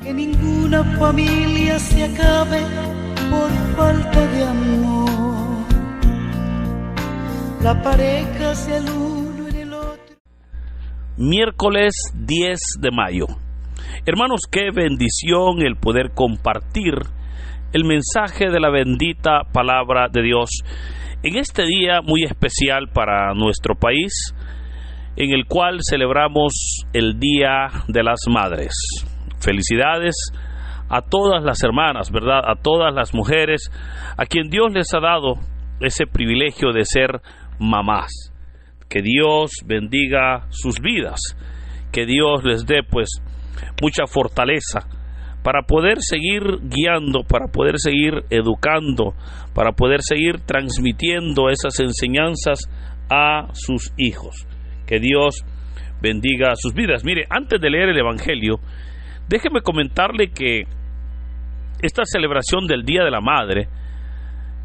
Que ninguna familia se acabe por falta de amor. La pareja sea el uno en el otro. Miércoles 10 de mayo. Hermanos, qué bendición el poder compartir el mensaje de la bendita palabra de Dios en este día muy especial para nuestro país, en el cual celebramos el Día de las Madres. Felicidades a todas las hermanas, ¿verdad? A todas las mujeres a quien Dios les ha dado ese privilegio de ser mamás. Que Dios bendiga sus vidas, que Dios les dé pues mucha fortaleza para poder seguir guiando, para poder seguir educando, para poder seguir transmitiendo esas enseñanzas a sus hijos. Que Dios bendiga sus vidas. Mire, antes de leer el Evangelio, déjeme comentarle que esta celebración del Día de la Madre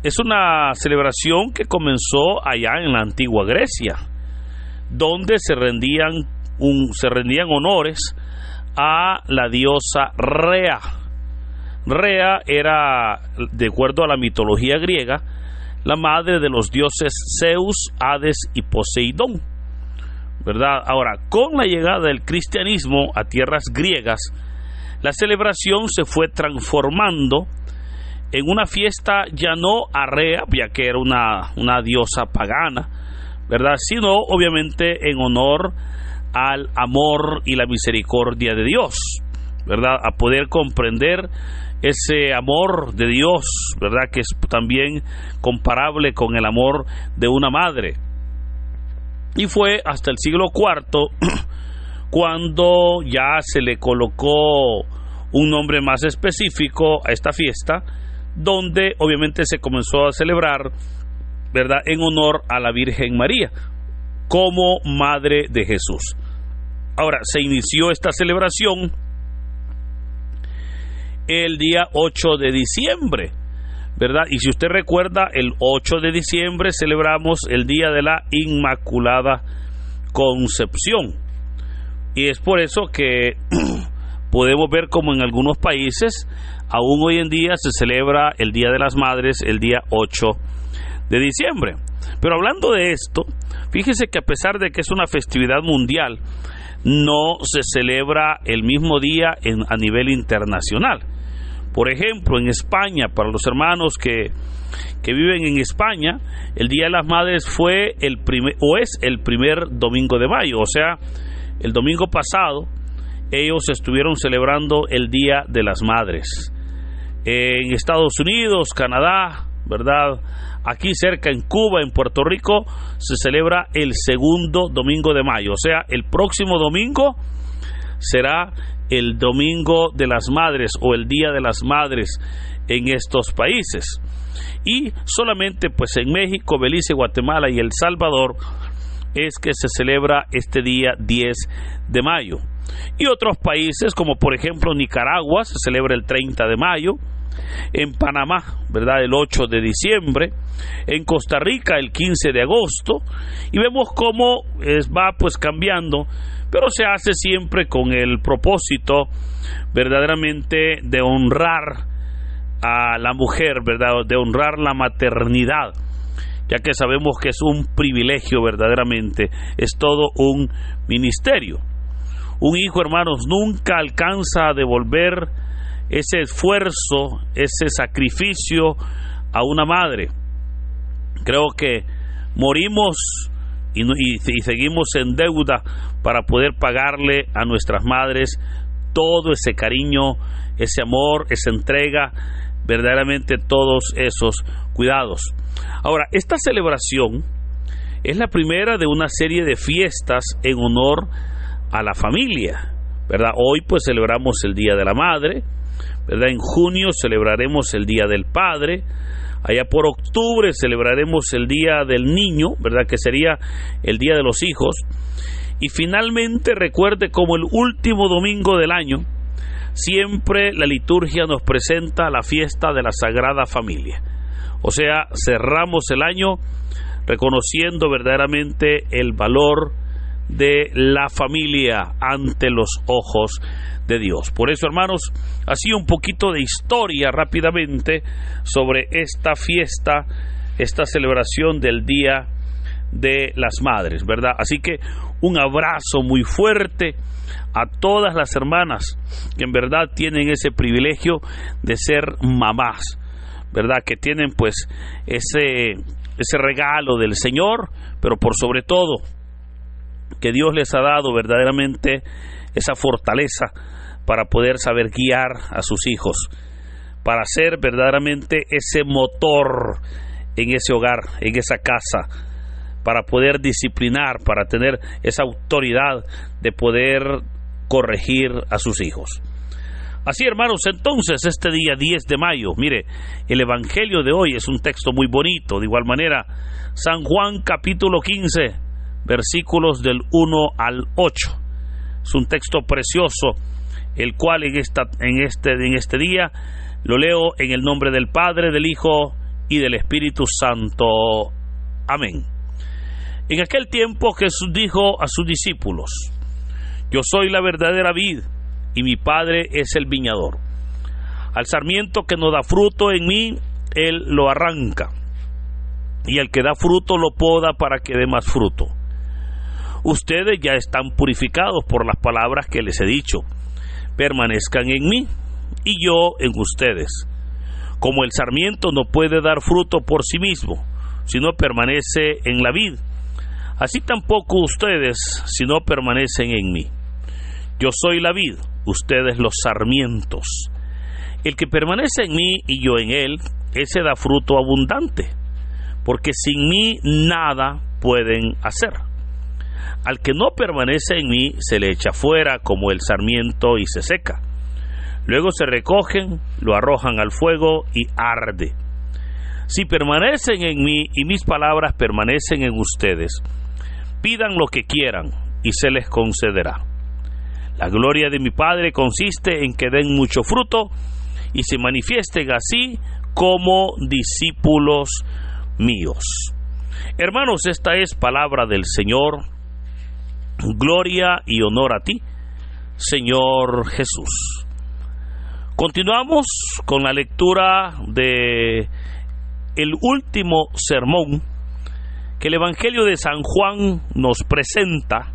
es una celebración que comenzó allá en la antigua Grecia, donde se rendían honores a la diosa Rea. Rea era, de acuerdo a la mitología griega, la madre de los dioses Zeus, Hades y Poseidón, ¿verdad? Ahora, con la llegada del cristianismo a tierras griegas, la celebración se fue transformando en una fiesta ya no a Rea, ya que era una diosa pagana, ¿verdad? Sino obviamente en honor al amor y la misericordia de Dios, ¿verdad? A poder comprender ese amor de Dios, ¿verdad? Que es también comparable con el amor de una madre. Y fue hasta el siglo IV cuando ya se le colocó un nombre más específico a esta fiesta, donde obviamente se comenzó a celebrar, ¿verdad?, en honor a la Virgen María como Madre de Jesús. Ahora, se inició esta celebración el día 8 de diciembre, ¿verdad? Y si usted recuerda, el 8 de diciembre celebramos el Día de la Inmaculada Concepción. Y es por eso que podemos ver como en algunos países, aún hoy en día se celebra el Día de las Madres el día 8 de diciembre. Pero hablando de esto, fíjese que a pesar de que es una festividad mundial, no se celebra el mismo día a nivel internacional. Por ejemplo, en España, para los hermanos que viven en España, el Día de las Madres fue es el primer domingo de mayo. O sea, el domingo pasado ellos estuvieron celebrando el Día de las Madres. En Estados Unidos, Canadá, ¿verdad?, aquí cerca en Cuba, en Puerto Rico, se celebra el segundo domingo de mayo. O sea, el próximo domingo será el Domingo de las Madres o el Día de las Madres en estos países. Y solamente pues en México, Belice, Guatemala y El Salvador es que se celebra este día 10 de mayo. Y otros países, como por ejemplo Nicaragua, se celebra el 30 de mayo. En Panamá, ¿verdad?, el 8 de diciembre. En Costa Rica, el 15 de agosto. Y vemos cómo va pues cambiando, pero se hace siempre con el propósito verdaderamente de honrar a la mujer, ¿verdad?, de honrar la maternidad, ya que sabemos que es un privilegio verdaderamente, es todo un ministerio. Un hijo, hermanos, nunca alcanza a devolver ese esfuerzo, ese sacrificio a una madre. Creo que morimos y seguimos en deuda para poder pagarle a nuestras madres todo ese cariño, ese amor, esa entrega, verdaderamente todos esos cuidados. Ahora, esta celebración es la primera de una serie de fiestas en honor a la familia, ¿verdad? Hoy pues celebramos el Día de la Madre, ¿verdad? En junio celebraremos el Día del Padre. Allá por octubre celebraremos el Día del Niño, ¿verdad?, que sería el Día de los Hijos. Y finalmente, recuerde, como el último domingo del año, siempre la liturgia nos presenta la fiesta de la Sagrada Familia. O sea, cerramos el año reconociendo verdaderamente el valor de la familia ante los ojos de Dios. Por eso, hermanos, así un poquito de historia rápidamente sobre esta fiesta, esta celebración del Día de las Madres, ¿verdad? Así que un abrazo muy fuerte a todas las hermanas que en verdad tienen ese privilegio de ser mamás, ¿verdad? Que tienen pues ese regalo del Señor, pero por sobre todo que Dios les ha dado verdaderamente esa fortaleza para poder saber guiar a sus hijos, para ser verdaderamente ese motor en ese hogar, en esa casa, para poder disciplinar, para tener esa autoridad de poder corregir a sus hijos. Así, hermanos, entonces este día 10 de mayo, mire, el Evangelio de hoy es un texto muy bonito. De igual manera, San Juan capítulo 15, versículos del 1 al 8. Es un texto precioso, el cual en este día lo leo en el nombre del Padre, del Hijo y del Espíritu Santo. Amén. En aquel tiempo Jesús dijo a sus discípulos: Yo soy la verdadera vid, y mi Padre es el viñador. Al sarmiento que no da fruto en mí, Él lo arranca, y el que da fruto lo poda para que dé más fruto. Ustedes ya están purificados por las palabras que les he dicho. Permanezcan en mí, y yo en ustedes. Como el sarmiento no puede dar fruto por sí mismo, si no permanece en la vid, así tampoco ustedes, si no permanecen en mí. Yo soy la vid, ustedes los sarmientos. El que permanece en mí y yo en él, ese da fruto abundante, porque sin mí nada pueden hacer. Al que no permanece en mí, se le echa fuera como el sarmiento y se seca. Luego se recogen, lo arrojan al fuego y arde. Si permanecen en mí y mis palabras permanecen en ustedes, pidan lo que quieran y se les concederá. La gloria de mi Padre consiste en que den mucho fruto y se manifiesten así como discípulos míos. Hermanos, esta es palabra del Señor. Gloria y honor a ti, Señor Jesús. Continuamos con la lectura de el último sermón que el Evangelio de San Juan nos presenta,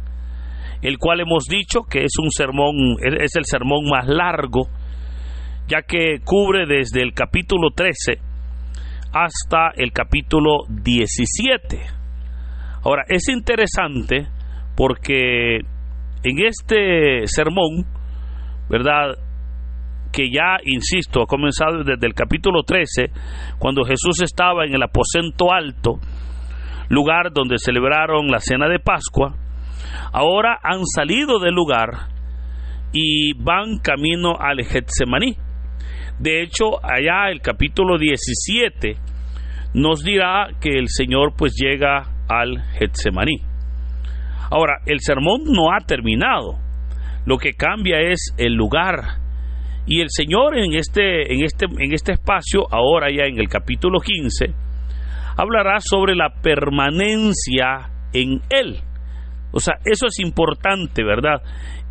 el cual hemos dicho que es el sermón más largo, ya que cubre desde el capítulo 13 hasta el capítulo 17. Ahora, es interesante porque en este sermón, ¿verdad?, que ya, insisto, ha comenzado desde el capítulo 13, cuando Jesús estaba en el aposento alto, lugar donde celebraron la cena de Pascua. Ahora han salido del lugar y van camino al Getsemaní. De hecho, allá el capítulo 17 nos dirá que el Señor pues llega al Getsemaní. Ahora, el sermón no ha terminado. Lo que cambia es el lugar. Y el Señor en este espacio, ahora ya en el capítulo 15, hablará sobre la permanencia en Él. O sea, eso es importante, ¿verdad?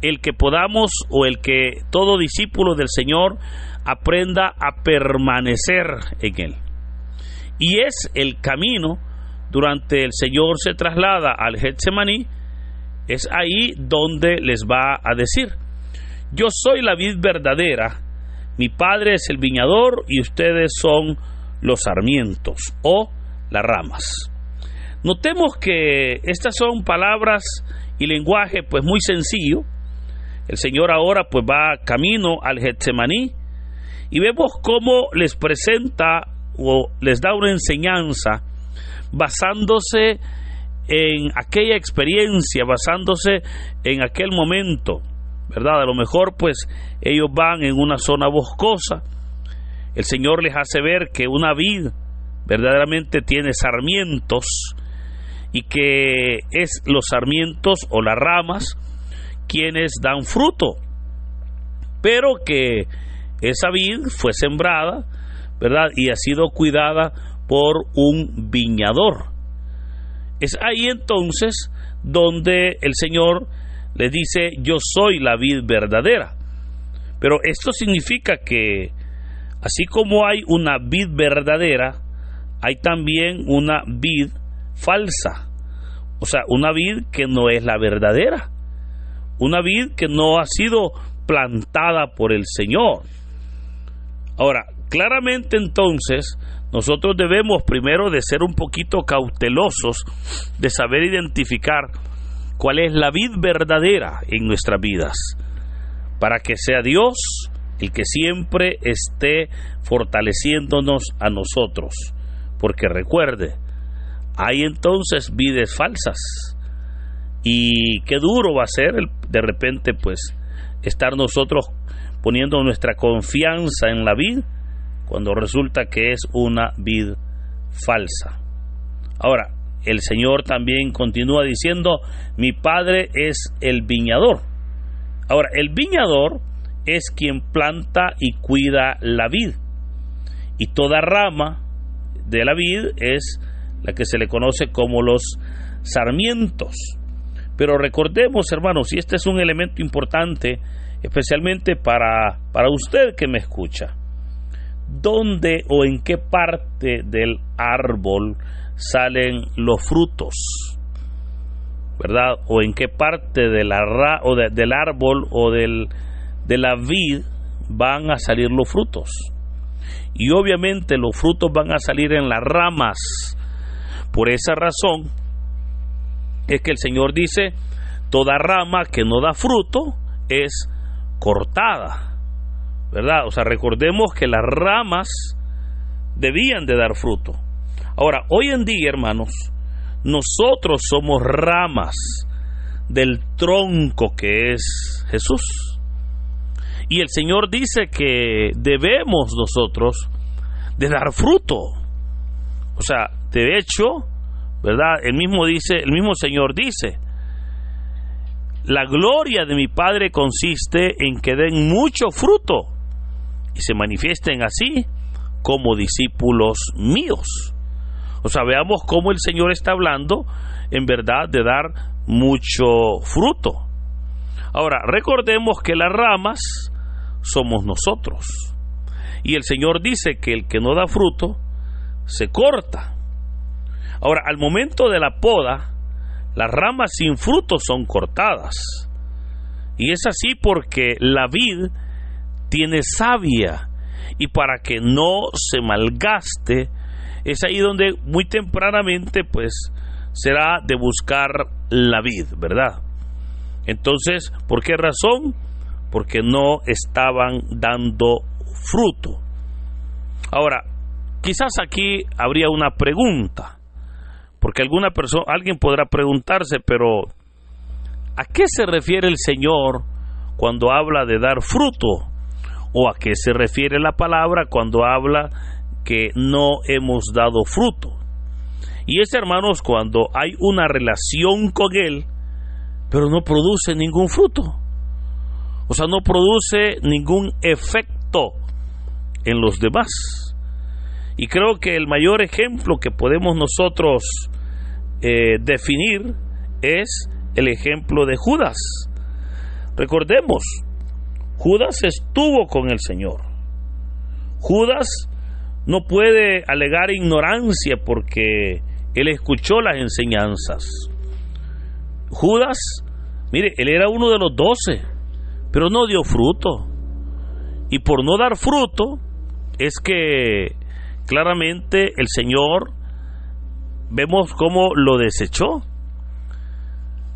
El que podamos, o el que todo discípulo del Señor aprenda a permanecer en Él. Y es el camino durante el Señor se traslada al Getsemaní, es ahí donde les va a decir: Yo soy la vid verdadera, mi Padre es el viñador y ustedes son los sarmientos o las ramas. Notemos que estas son palabras y lenguaje pues muy sencillo. El Señor ahora pues va camino al Getsemaní y vemos cómo les presenta o les da una enseñanza basándose en aquella experiencia, basándose en aquel momento, ¿verdad? A lo mejor pues ellos van en una zona boscosa. El Señor les hace ver que una vid verdaderamente tiene sarmientos y que es los sarmientos o las ramas quienes dan fruto, pero que esa vid fue sembrada, ¿verdad?, y ha sido cuidada por un viñador. Es ahí entonces donde el Señor le dice: yo soy la vid verdadera. Pero esto significa que así como hay una vid verdadera, hay también una vid falsa. O sea, una vid que no es la verdadera, una vid que no ha sido plantada por el Señor. Ahora, claramente entonces, nosotros debemos primero de ser un poquito cautelosos de saber identificar cuál es la vid verdadera en nuestras vidas, para que sea Dios el que siempre esté fortaleciéndonos a nosotros. Porque recuerde, hay entonces vides falsas, y qué duro va a ser de repente pues estar nosotros poniendo nuestra confianza en la vid cuando resulta que es una vid falsa. Ahora, el Señor también continúa diciendo: mi Padre es el viñador. Ahora, el viñador es quien planta y cuida la vid, y toda rama de la vid es la que se le conoce como los sarmientos. Pero recordemos, hermanos, y este es un elemento importante, especialmente para usted que me escucha: ¿dónde o en qué parte del árbol salen los frutos? ¿Verdad? ¿O en qué parte de del árbol o de la vid van a salir los frutos? Y obviamente los frutos van a salir en las ramas. Por esa razón es que el Señor dice: toda rama que no da fruto es cortada, ¿verdad? O sea, recordemos que las ramas debían de dar fruto. Ahora, hoy en día, hermanos, nosotros somos ramas del tronco que es Jesús. Y el Señor dice que debemos nosotros de dar fruto. O sea, de hecho, ¿verdad? El mismo Señor dice: la gloria de mi Padre consiste en que den mucho fruto y se manifiesten así como discípulos míos. O sea, veamos cómo el Señor está hablando en verdad de dar mucho fruto. Ahora, recordemos que las ramas somos nosotros, y el Señor dice que el que no da fruto se corta. Ahora, al momento de la poda, las ramas sin fruto son cortadas, y es así porque la vid tiene savia, y para que no se malgaste, es ahí donde muy tempranamente pues será de buscar la vid, ¿verdad? Entonces, ¿por qué razón? Porque no estaban dando fruto. Ahora, quizás aquí habría una pregunta, porque alguien podrá preguntarse: pero ¿a qué se refiere el Señor cuando habla de dar fruto? ¿O a qué se refiere la palabra cuando habla que no hemos dado fruto? Y es, hermanos, cuando hay una relación con Él, pero no produce ningún fruto. O sea, no produce ningún efecto en los demás. Y creo que el mayor ejemplo que podemos nosotros definir es el ejemplo de Judas. Recordemos, Judas estuvo con el Señor. Judas no puede alegar ignorancia porque él escuchó las enseñanzas. Judas, mire, él era uno de los 12, pero no dio fruto. Y por no dar fruto es que claramente el Señor vemos cómo lo desechó.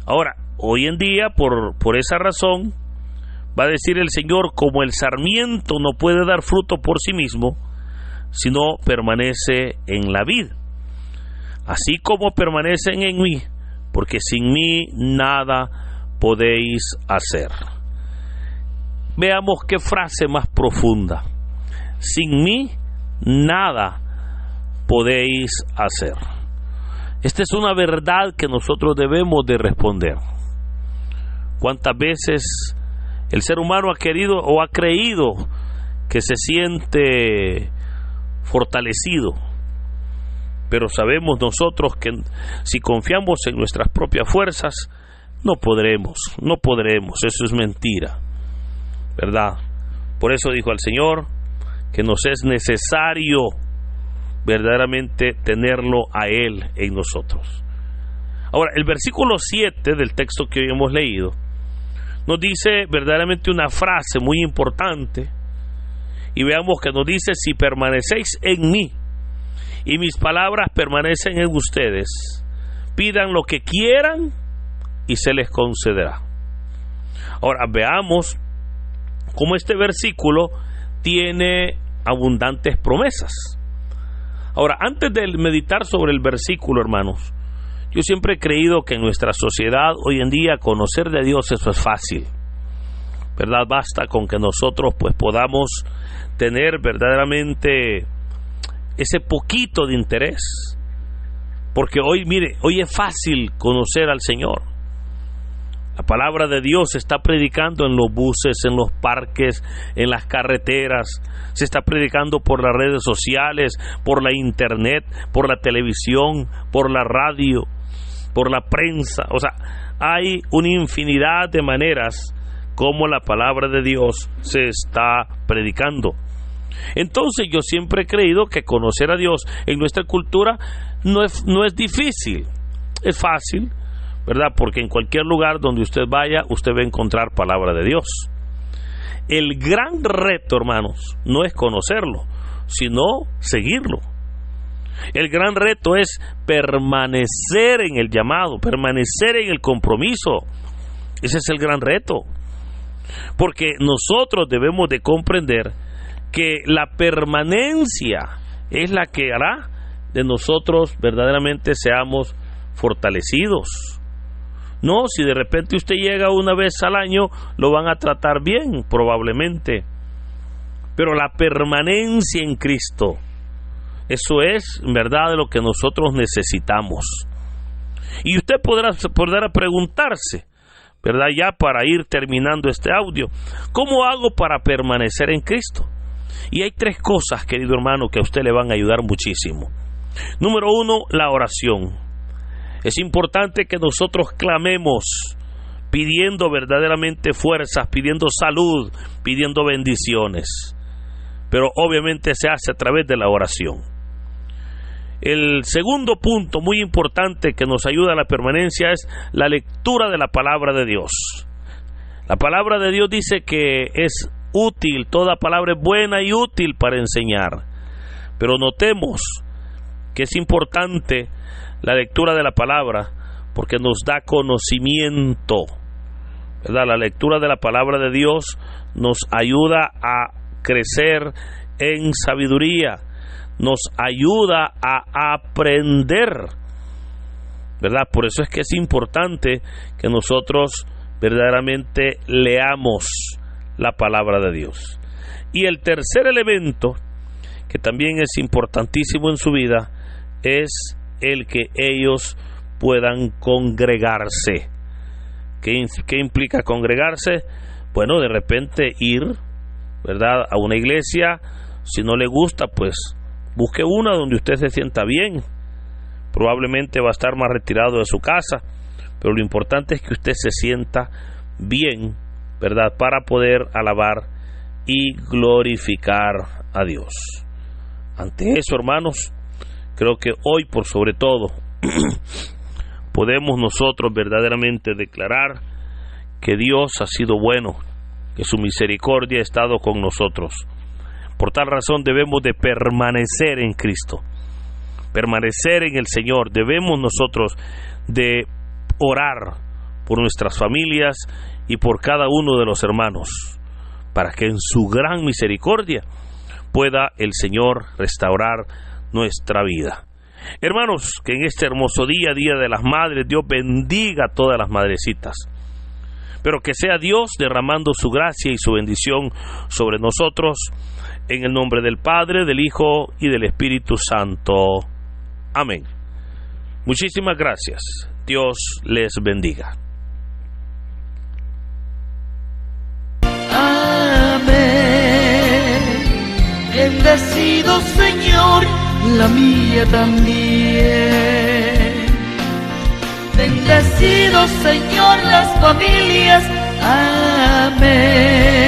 Ahora, hoy en día, por esa razón, va a decir el Señor: como el sarmiento no puede dar fruto por sí mismo, sino permanece en la vid, así como permanecen en mí, porque sin mí nada podéis hacer. Veamos qué frase más profunda: sin mí nada podéis hacer. Esta es una verdad que nosotros debemos de responder. ¿Cuántas veces el ser humano ha querido o ha creído que se siente fortalecido Pero sabemos nosotros que si confiamos en nuestras propias fuerzas, no podremos, eso es mentira, ¿verdad? Por eso dijo al Señor que nos es necesario verdaderamente tenerlo a Él en nosotros. Ahora, el versículo 7 del texto que hoy hemos leído nos dice verdaderamente una frase muy importante, y veamos que nos dice: si permanecéis en mí y mis palabras permanecen en ustedes, pidan lo que quieran y se les concederá. Ahora veamos cómo este versículo tiene abundantes promesas. Ahora, antes de meditar sobre el versículo, hermanos, yo siempre he creído que en nuestra sociedad hoy en día conocer de Dios eso es fácil, ¿verdad? Basta con que nosotros pues podamos tener verdaderamente ese poquito de interés, porque hoy, mire, hoy es fácil conocer al Señor. La palabra de Dios se está predicando en los buses, en los parques, en las carreteras, se está predicando por las redes sociales, por la internet, por la televisión, por la radio, por la prensa. O sea, hay una infinidad de maneras como la palabra de Dios se está predicando. Entonces yo siempre he creído que conocer a Dios en nuestra cultura no es difícil, es fácil, ¿verdad? Porque en cualquier lugar donde usted vaya, usted va a encontrar palabra de Dios. El gran reto, hermanos, no es conocerlo, sino seguirlo. El gran reto es permanecer en el llamado, permanecer en el compromiso. Ese es el gran reto. Porque nosotros debemos de comprender que la permanencia es la que hará de nosotros verdaderamente seamos fortalecidos. No, si de repente usted llega una vez al año, lo van a tratar bien, probablemente. Pero la permanencia en Cristo, eso es, en verdad, lo que nosotros necesitamos. Y usted podrá preguntarse, ¿verdad? Ya para ir terminando este audio, ¿cómo hago para permanecer en Cristo? Y hay 3 cosas, querido hermano, que a usted le van a ayudar muchísimo. Número 1, la oración. Es importante que nosotros clamemos pidiendo verdaderamente fuerzas, pidiendo salud, pidiendo bendiciones. Pero obviamente se hace a través de la oración. El segundo punto muy importante que nos ayuda a la permanencia es la lectura de la palabra de Dios. La palabra de Dios dice que es útil, toda palabra es buena y útil para enseñar. Pero notemos que es importante la lectura de la palabra porque nos da conocimiento, ¿verdad? La lectura de la palabra de Dios nos ayuda a crecer en sabiduría, nos ayuda a aprender, ¿verdad? Por eso es que es importante que nosotros verdaderamente leamos la palabra de Dios. Y el tercer elemento, que también es importantísimo en su vida, es el que ellos puedan congregarse. ¿Qué implica congregarse? Bueno, de repente ir, ¿verdad?, a una iglesia. Si no le gusta, pues busque una donde usted se sienta bien. Probablemente va a estar más retirado de su casa, pero lo importante es que usted se sienta bien, ¿verdad?, para poder alabar y glorificar a Dios. Ante eso, hermanos, creo que hoy, por sobre todo, podemos nosotros verdaderamente declarar que Dios ha sido bueno, que su misericordia ha estado con nosotros. Por tal razón debemos de permanecer en Cristo, permanecer en el Señor. Debemos nosotros de orar por nuestras familias y por cada uno de los hermanos, para que en su gran misericordia pueda el Señor restaurar nuestra vida. Hermanos, que en este hermoso día, Día de las Madres, Dios bendiga a todas las madrecitas, pero que sea Dios derramando su gracia y su bendición sobre nosotros, en el nombre del Padre, del Hijo y del Espíritu Santo. Amén. Muchísimas gracias. Dios les bendiga. Amén. Bendecido Señor la mía también. Bendecido, Señor, las familias. Amén.